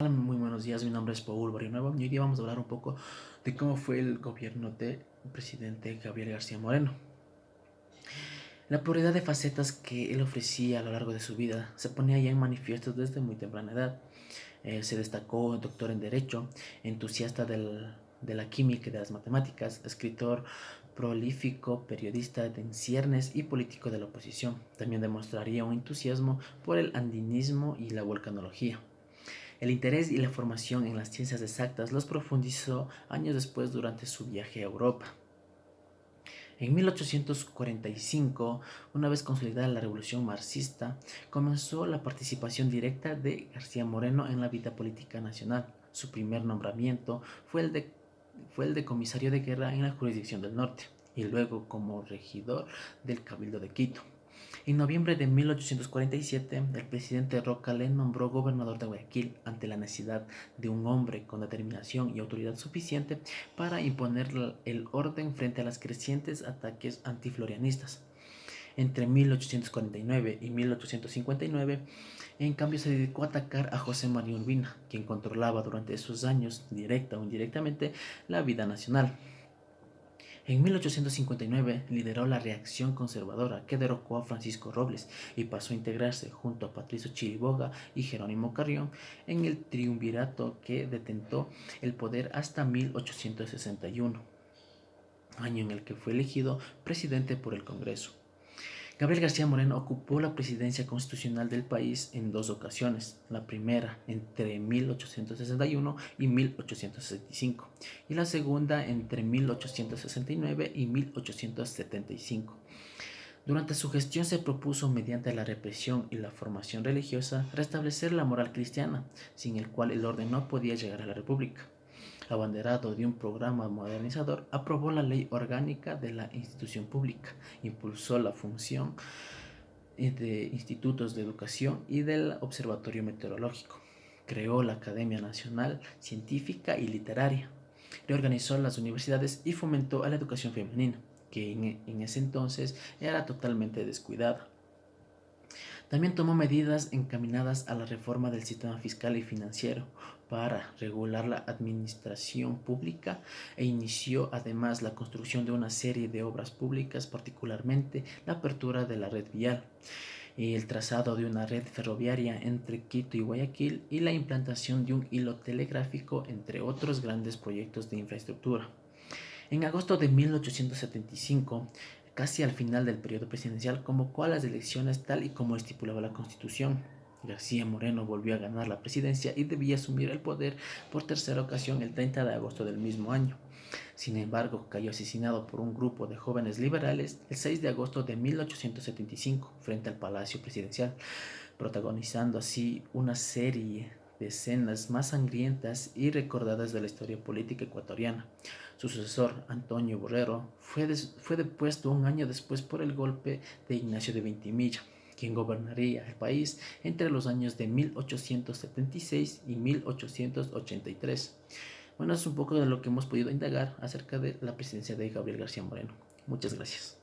Muy buenos días, mi nombre es Paul Barrionuevo y hoy día vamos a hablar un poco de cómo fue el gobierno del presidente Gabriel García Moreno. La pluralidad de facetas que él ofrecía a lo largo de su vida se ponía ya en manifiesto desde muy temprana edad. Se destacó doctor en Derecho, entusiasta de la química y de las matemáticas, escritor prolífico, periodista en ciernes y político de la oposición. También demostraría un entusiasmo por el andinismo y la volcanología. El interés y la formación en las ciencias exactas los profundizó años después durante su viaje a Europa. En 1845, una vez consolidada la revolución marxista, comenzó la participación directa de García Moreno en la vida política nacional. Su primer nombramiento fue el de comisario de guerra en la jurisdicción del norte y luego como regidor del Cabildo de Quito. En noviembre de 1847, el presidente Roca le nombró gobernador de Guayaquil ante la necesidad de un hombre con determinación y autoridad suficiente para imponer el orden frente a los crecientes ataques antiflorianistas. Entre 1849 y 1859, en cambio, se dedicó a atacar a José María Urbina, quien controlaba durante esos años, directa o indirectamente, la vida nacional. En 1859 lideró la reacción conservadora que derrocó a Francisco Robles y pasó a integrarse junto a Patricio Chiriboga y Jerónimo Carrión en el triunvirato que detentó el poder hasta 1861, año en el que fue elegido presidente por el Congreso. Gabriel García Moreno ocupó la presidencia constitucional del país en dos ocasiones, la primera entre 1861 y 1865 y la segunda entre 1869 y 1875. Durante su gestión se propuso, mediante la represión y la formación religiosa, restablecer la moral cristiana, sin el cual el orden no podía llegar a la República. Abanderado de un programa modernizador, aprobó la Ley Orgánica de la Institución Pública, impulsó la función de institutos de educación y del Observatorio Meteorológico, creó la Academia Nacional Científica y Literaria, reorganizó las universidades y fomentó a la educación femenina, que en ese entonces era totalmente descuidada. También tomó medidas encaminadas a la reforma del sistema fiscal y financiero para regular la administración pública e inició además la construcción de una serie de obras públicas, particularmente la apertura de la red vial, el trazado de una red ferroviaria entre Quito y Guayaquil y la implantación de un hilo telegráfico, entre otros grandes proyectos de infraestructura. En agosto de 1875, casi al final del periodo presidencial, convocó a las elecciones tal y como estipulaba la Constitución. García Moreno volvió a ganar la presidencia y debía asumir el poder por tercera ocasión el 30 de agosto del mismo año. Sin embargo, cayó asesinado por un grupo de jóvenes liberales el 6 de agosto de 1875 frente al Palacio Presidencial, protagonizando así una serie de escenas más sangrientas y recordadas de la historia política ecuatoriana. Su sucesor, Antonio Borrero, fue depuesto un año después por el golpe de Ignacio de Vintimilla, quien gobernaría el país entre los años de 1876 y 1883. Bueno, es un poco de lo que hemos podido indagar acerca de la presidencia de Gabriel García Moreno. Muchas gracias.